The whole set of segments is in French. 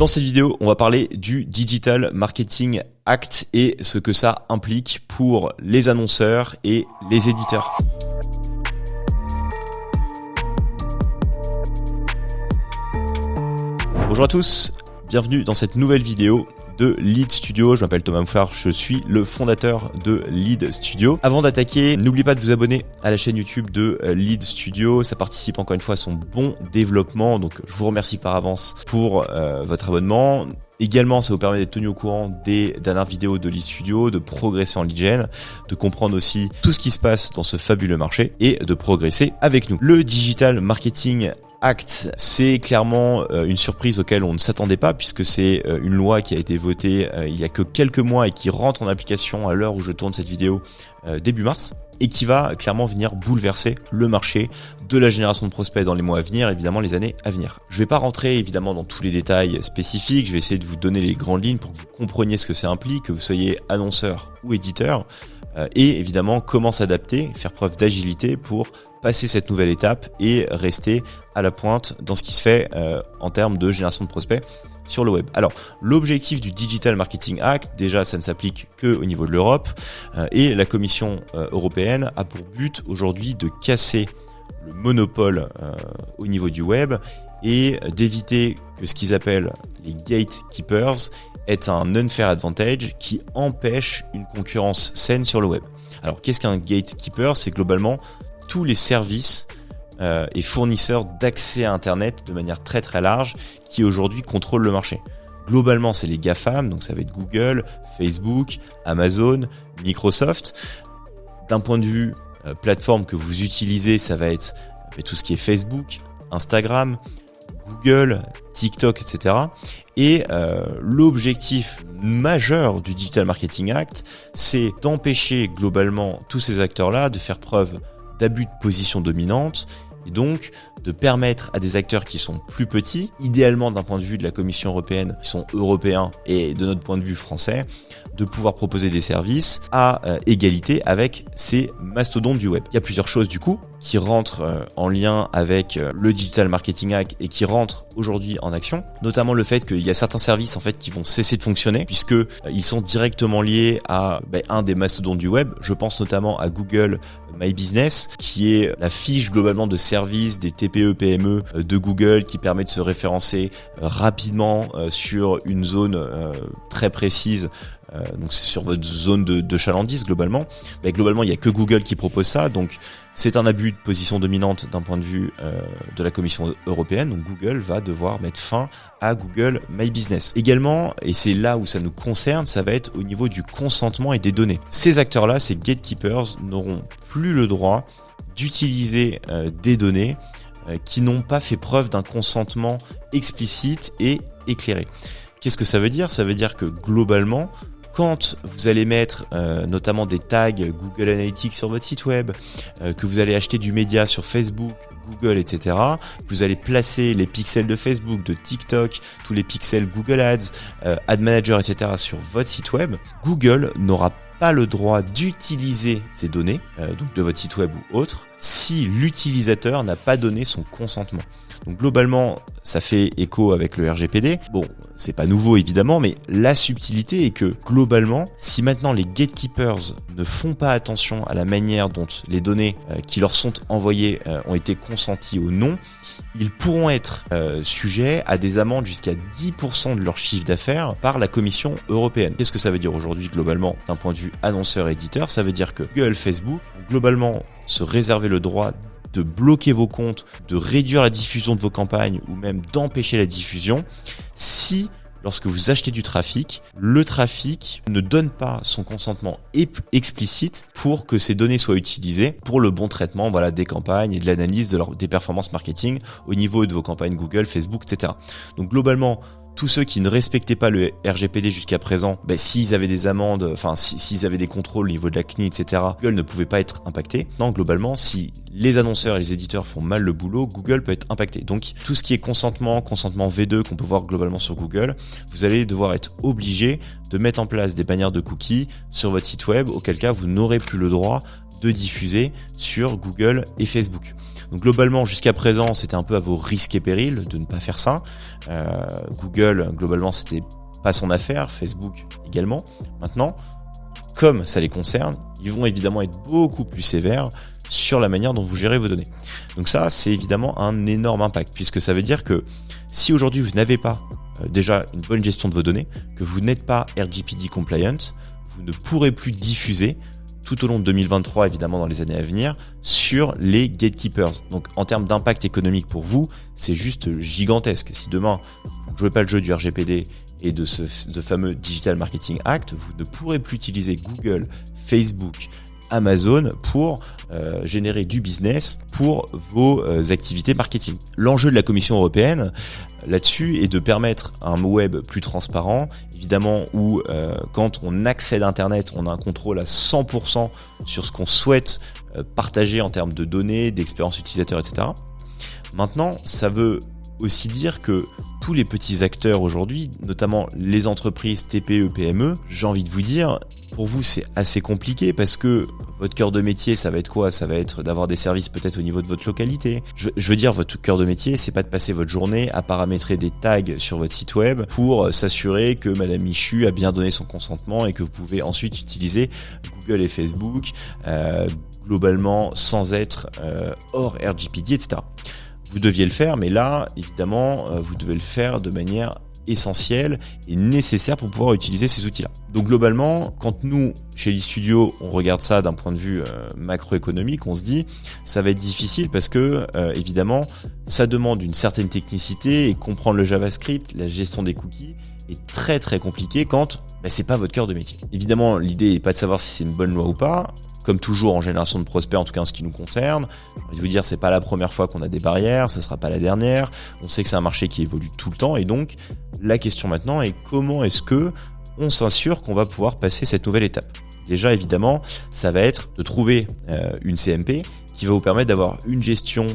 Dans cette vidéo, on va parler du Digital Marketing Act et ce que ça implique pour les annonceurs et les éditeurs. Bonjour à tous, bienvenue dans cette nouvelle vidéo de Lead Studio. Je m'appelle Thomas Mouffard, je suis le fondateur de Lead Studio. Avant d'attaquer, n'oubliez pas de vous abonner à la chaîne YouTube de Lead Studio. Ça participe encore une fois à son bon développement, donc je vous remercie par avance pour votre abonnement. Également, ça vous permet d'être tenu au courant des dernières vidéos de Lead Studio, de progresser en lead gen, de comprendre aussi tout ce qui se passe dans ce fabuleux marché et de progresser avec nous. Le Digital Marketing Act, c'est clairement une surprise auquel on ne s'attendait pas puisque c'est une loi qui a été votée il y a que quelques mois et qui rentre en application à l'heure où je tourne cette vidéo début mars et qui va clairement venir bouleverser le marché de la génération de prospects dans les mois à venir, évidemment les années à venir. Je ne vais pas rentrer évidemment dans tous les détails spécifiques, je vais essayer de vous donner les grandes lignes pour que vous compreniez ce que ça implique, que vous soyez annonceur ou éditeur et évidemment comment s'adapter, faire preuve d'agilité pour passer cette nouvelle étape et rester à la pointe dans ce qui se fait en termes de génération de prospects sur le web. Alors, l'objectif du Digital Marketing Act, déjà, ça ne s'applique que au niveau de l'Europe et la Commission européenne a pour but aujourd'hui de casser le monopole au niveau du web et d'éviter que ce qu'ils appellent les gatekeepers aient un unfair advantage qui empêche une concurrence saine sur le web. Alors, qu'est-ce qu'un gatekeeper ? C'est globalement tous les services et fournisseurs d'accès à Internet de manière très très large qui aujourd'hui contrôlent le marché. Globalement, c'est les GAFAM, donc ça va être Google, Facebook, Amazon, Microsoft. D'un point de vue plateforme que vous utilisez, ça va être tout ce qui est Facebook, Instagram, Google, TikTok, etc. Et l'objectif majeur du Digital Marketing Act, c'est d'empêcher globalement tous ces acteurs-là de faire preuve d'abus de position dominante et donc de permettre à des acteurs qui sont plus petits, idéalement d'un point de vue de la Commission européenne, qui sont européens et de notre point de vue français, de pouvoir proposer des services à égalité avec ces mastodontes du web. Il y a plusieurs choses du coup qui rentrent en lien avec le Digital Marketing Act et qui rentrent aujourd'hui en action, notamment le fait qu'il y a certains services en fait qui vont cesser de fonctionner puisque ils sont directement liés à un des mastodontes du web. Je pense notamment à Google My Business, qui est la fiche globalement de service des TPE-PME de Google qui permet de se référencer rapidement sur une zone très précise. Donc c'est sur votre zone de chalandise globalement. Mais globalement, il n'y a que Google qui propose ça. Donc c'est un abus de position dominante d'un point de vue de la Commission européenne. Donc Google va devoir mettre fin à Google My Business. Également, et c'est là où ça nous concerne, ça va être au niveau du consentement et des données. Ces acteurs-là, ces gatekeepers, n'auront plus le droit d'utiliser des données qui n'ont pas fait preuve d'un consentement explicite et éclairé. Qu'est-ce que ça veut dire ? Ça veut dire que globalement, quand vous allez mettre notamment des tags Google Analytics sur votre site web, que vous allez acheter du média sur Facebook, Google, etc., vous allez placer les pixels de Facebook, de TikTok, tous les pixels Google Ads, Ad Manager, etc. sur votre site web, Google n'aura pas le droit d'utiliser ces données, donc de votre site web ou autre, si l'utilisateur n'a pas donné son consentement. Donc globalement, ça fait écho avec le RGPD. Bon, c'est pas nouveau évidemment, mais la subtilité est que globalement, si maintenant les gatekeepers ne font pas attention à la manière dont les données qui leur sont envoyées ont été consenties ou non, ils pourront être sujets à des amendes jusqu'à 10% de leur chiffre d'affaires par la Commission européenne. Qu'est-ce que ça veut dire aujourd'hui globalement d'un point de vue annonceur-éditeur ? Ça veut dire que Google, Facebook, globalement, se réserver le droit de bloquer vos comptes, de réduire la diffusion de vos campagnes ou même d'empêcher la diffusion si, lorsque vous achetez du trafic, le trafic ne donne pas son consentement explicite pour que ces données soient utilisées pour le bon traitement des campagnes et de l'analyse des performances marketing au niveau de vos campagnes Google, Facebook, etc. Donc globalement, tous ceux qui ne respectaient pas le RGPD jusqu'à présent, s'ils avaient des amendes, s'ils avaient des contrôles au niveau de la CNIL, etc., Google ne pouvait pas être impacté. Non, globalement, si les annonceurs et les éditeurs font mal le boulot, Google peut être impacté. Donc, tout ce qui est consentement V2 qu'on peut voir globalement sur Google, vous allez devoir être obligé de mettre en place des bannières de cookies sur votre site web, auquel cas vous n'aurez plus le droit de diffuser sur Google et Facebook. Donc globalement, jusqu'à présent, c'était un peu à vos risques et périls de ne pas faire ça. Google, globalement, c'était pas son affaire, Facebook également. Maintenant, comme ça les concerne, ils vont évidemment être beaucoup plus sévères sur la manière dont vous gérez vos données. Donc ça, c'est évidemment un énorme impact, puisque ça veut dire que si aujourd'hui vous n'avez pas déjà une bonne gestion de vos données, que vous n'êtes pas RGPD compliant, vous ne pourrez plus diffuser tout au long de 2023, évidemment dans les années à venir, sur les gatekeepers. Donc en termes d'impact économique pour vous, c'est juste gigantesque. Si demain, vous ne jouez pas le jeu du RGPD et de ce fameux Digital Marketing Act, vous ne pourrez plus utiliser Google, Facebook, Amazon pour générer du business pour vos activités marketing. L'enjeu de la Commission européenne là-dessus est de permettre un web plus transparent, évidemment où quand on accède à Internet, on a un contrôle à 100% sur ce qu'on souhaite partager en termes de données, d'expérience utilisateur, etc. Maintenant, ça veut aussi dire que tous les petits acteurs aujourd'hui, notamment les entreprises TPE, PME, j'ai envie de vous dire, pour vous c'est assez compliqué parce que votre cœur de métier, ça va être quoi? Ça va être d'avoir des services peut-être au niveau de votre localité. Je veux dire, votre cœur de métier, c'est pas de passer votre journée à paramétrer des tags sur votre site web pour s'assurer que Madame Michu a bien donné son consentement et que vous pouvez ensuite utiliser Google et Facebook globalement sans être hors RGPD, etc. Vous deviez le faire, mais là, évidemment, vous devez le faire de manière essentielle et nécessaire pour pouvoir utiliser ces outils-là. Donc globalement, quand nous, chez Lead Studio, on regarde ça d'un point de vue macroéconomique, on se dit, ça va être difficile parce que, évidemment, ça demande une certaine technicité et comprendre le JavaScript, la gestion des cookies est très très compliqué quand c'est pas votre cœur de métier. Évidemment, l'idée n'est pas de savoir si c'est une bonne loi ou pas. Comme toujours en génération de prospects, en tout cas en ce qui nous concerne, j'ai envie de vous dire, c'est pas la première fois qu'on a des barrières, ça sera pas la dernière. On sait que c'est un marché qui évolue tout le temps et donc la question maintenant est comment est-ce que on s'assure qu'on va pouvoir passer cette nouvelle étape. Déjà évidemment, ça va être de trouver une CMP qui va vous permettre d'avoir une gestion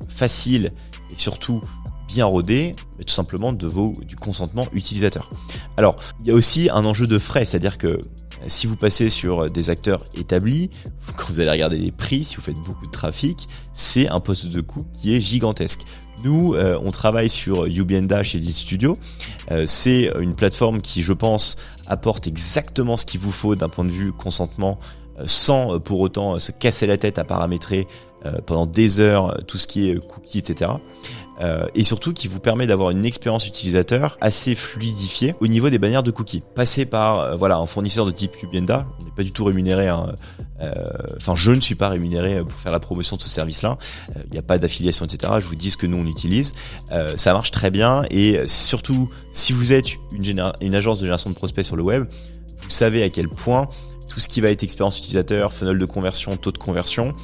facile et surtout bien rodée, mais tout simplement du consentement utilisateur. Alors, il y a aussi un enjeu de frais, c'est-à-dire que si vous passez sur des acteurs établis, quand vous allez regarder les prix, si vous faites beaucoup de trafic, c'est un poste de coût qui est gigantesque. Nous, on travaille sur Ubienda chez Lead Studio. C'est une plateforme qui, je pense, apporte exactement ce qu'il vous faut d'un point de vue consentement, sans pour autant se casser la tête à paramétrer pendant des heures tout ce qui est cookies, etc. Et surtout qui vous permet d'avoir une expérience utilisateur assez fluidifiée au niveau des bannières de cookies. Passer par un fournisseur de type Ubienda, on n'est pas du tout rémunéré, je ne suis pas rémunéré pour faire la promotion de ce service-là, il n'y a pas d'affiliation, etc. Je vous dis ce que nous on utilise, ça marche très bien et surtout si vous êtes une agence de génération de prospects sur le web, vous savez à quel point tout ce qui va être expérience utilisateur, funnel de conversion, taux de conversion,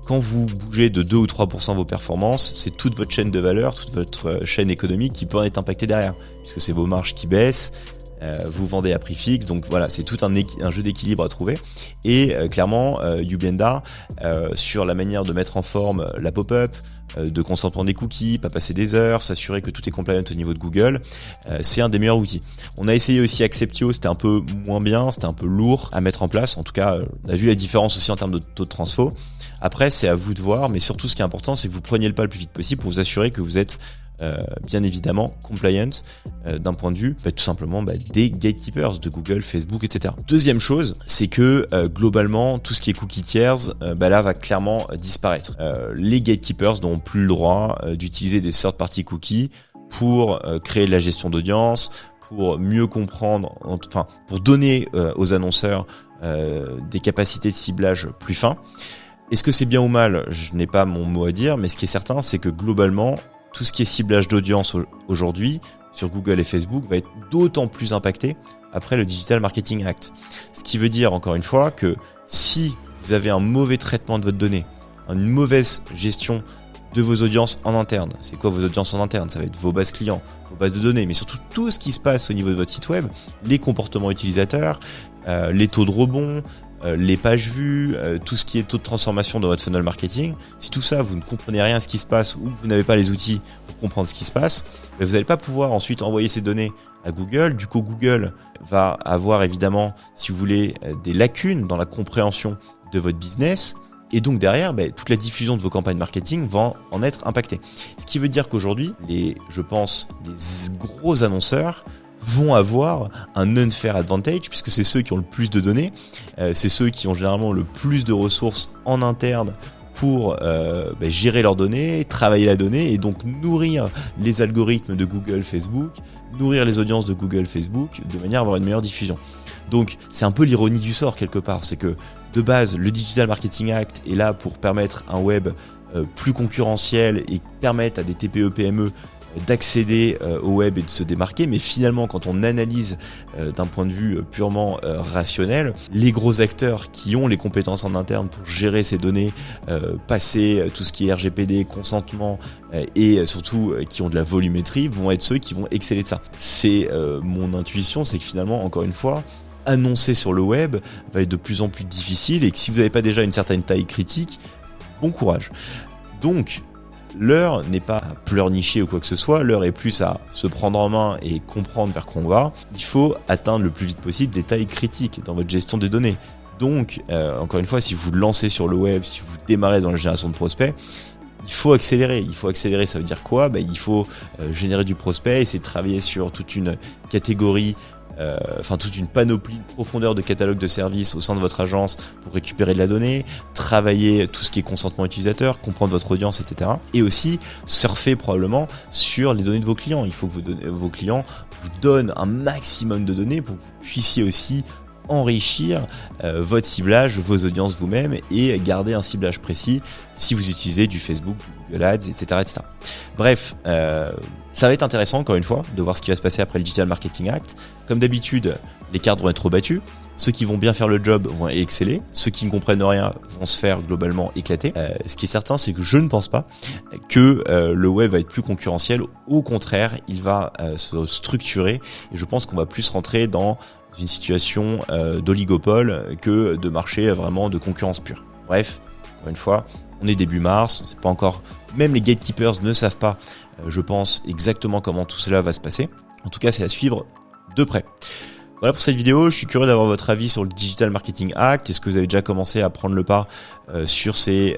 quand vous bougez de 2 ou 3% vos performances, c'est toute votre chaîne de valeur, toute votre chaîne économique qui peut en être impactée derrière, puisque c'est vos marges qui baissent, vous vendez à prix fixe, donc voilà, c'est tout un jeu d'équilibre à trouver. Et clairement, Ubienda, sur la manière de mettre en forme la pop-up, de consentement des cookies, pas passer des heures, s'assurer que tout est compliant au niveau de Google, c'est un des meilleurs outils. On a essayé aussi Acceptio, c'était un peu moins bien, c'était un peu lourd à mettre en place, en tout cas, on a vu la différence aussi en termes de taux de transfo. Après, c'est à vous de voir, mais surtout ce qui est important, c'est que vous preniez le pas le plus vite possible pour vous assurer que vous êtes bien évidemment compliant d'un point de vue tout simplement des gatekeepers de Google, Facebook, etc. Deuxième chose, c'est que globalement tout ce qui est cookie tiers là va clairement disparaître. Les gatekeepers n'auront plus le droit d'utiliser des third-party cookies pour créer de la gestion d'audience, pour mieux comprendre, pour donner aux annonceurs des capacités de ciblage plus fins. Est-ce que c'est bien ou mal? Je n'ai pas mon mot à dire, mais ce qui est certain, c'est que globalement, tout ce qui est ciblage d'audience aujourd'hui sur Google et Facebook va être d'autant plus impacté après le Digital Marketing Act. Ce qui veut dire, encore une fois, que si vous avez un mauvais traitement de votre donnée, une mauvaise gestion de vos audiences en interne, c'est quoi vos audiences en interne? Ça va être vos bases clients, vos bases de données, mais surtout tout ce qui se passe au niveau de votre site web, les comportements utilisateurs, les taux de rebond, les pages vues, tout ce qui est taux de transformation de votre funnel marketing. Si tout ça, vous ne comprenez rien à ce qui se passe ou que vous n'avez pas les outils pour comprendre ce qui se passe, vous n'allez pas pouvoir ensuite envoyer ces données à Google. Du coup, Google va avoir évidemment, si vous voulez, des lacunes dans la compréhension de votre business. Et donc derrière, toute la diffusion de vos campagnes marketing va en être impactée. Ce qui veut dire qu'aujourd'hui, je pense, les gros annonceurs vont avoir un unfair advantage, puisque c'est ceux qui ont le plus de données, c'est ceux qui ont généralement le plus de ressources en interne pour gérer leurs données, travailler la donnée et donc nourrir les algorithmes de Google, Facebook, nourrir les audiences de Google, Facebook, de manière à avoir une meilleure diffusion. Donc c'est un peu l'ironie du sort quelque part, c'est que de base le Digital Marketing Act est là pour permettre un web plus concurrentiel et permettre à des TPE, PME d'accéder au web et de se démarquer, mais finalement quand on analyse d'un point de vue purement rationnel, les gros acteurs qui ont les compétences en interne pour gérer ces données, passer tout ce qui est RGPD, consentement et surtout qui ont de la volumétrie vont être ceux qui vont exceller de ça. C'est mon intuition, c'est que finalement encore une fois, annoncer sur le web va être de plus en plus difficile et que si vous n'avez pas déjà une certaine taille critique, bon courage. Donc l'heure n'est pas à pleurnicher ou quoi que ce soit, l'heure est plus à se prendre en main et comprendre vers quoi on va. Il faut atteindre le plus vite possible des tailles critiques dans votre gestion des données. Donc, encore une fois, si vous lancez sur le web, si vous démarrez dans la génération de prospects, il faut accélérer. Il faut accélérer, ça veut dire quoi ? Il faut générer du prospect, essayer de travailler sur toute une catégorie, toute une panoplie, une profondeur de catalogue de services au sein de votre agence pour récupérer de la donnée, travailler tout ce qui est consentement utilisateur, comprendre votre audience, etc. Et aussi surfer probablement sur les données de vos clients. Il faut que vos clients vous donnent un maximum de données pour que vous puissiez aussi enrichir votre ciblage, vos audiences vous-même et garder un ciblage précis si vous utilisez du Facebook, du Google Ads, etc. etc. Bref, ça va être intéressant encore une fois de voir ce qui va se passer après le Digital Marketing Act. Comme d'habitude, les cartes vont être rebattues. Ceux qui vont bien faire le job vont exceller. Ceux qui ne comprennent rien vont se faire globalement éclater. Ce qui est certain, c'est que je ne pense pas que le web va être plus concurrentiel. Au contraire, il va se structurer et je pense qu'on va plus rentrer dans une situation d'oligopole que de marché vraiment de concurrence pure. Bref, encore une fois, on est début mars, on ne sait pas encore, même les gatekeepers ne savent pas, je pense, exactement comment tout cela va se passer. En tout cas, c'est à suivre de près. Voilà pour cette vidéo, je suis curieux d'avoir votre avis sur le Digital Marketing Act. Est-ce que vous avez déjà commencé à prendre le pas sur ces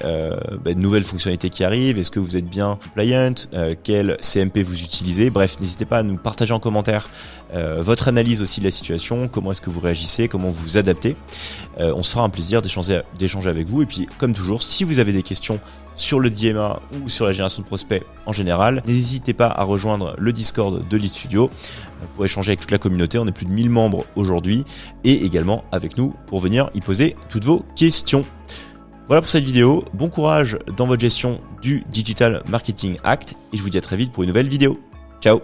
nouvelles fonctionnalités qui arrivent? Est-ce que vous êtes bien compliant? Quel CMP vous utilisez? Bref, n'hésitez pas à nous partager en commentaire votre analyse aussi de la situation, comment est-ce que vous réagissez, comment vous vous adaptez. On se fera un plaisir d'échanger avec vous. Et puis, comme toujours, si vous avez des questions sur le DMA ou sur la génération de prospects en général, n'hésitez pas à rejoindre le Discord de Lead Studio pour échanger avec toute la communauté. On est plus de 1000 membres aujourd'hui et également avec nous pour venir y poser toutes vos questions. Voilà pour cette vidéo. Bon courage dans votre gestion du Digital Marketing Act et je vous dis à très vite pour une nouvelle vidéo. Ciao!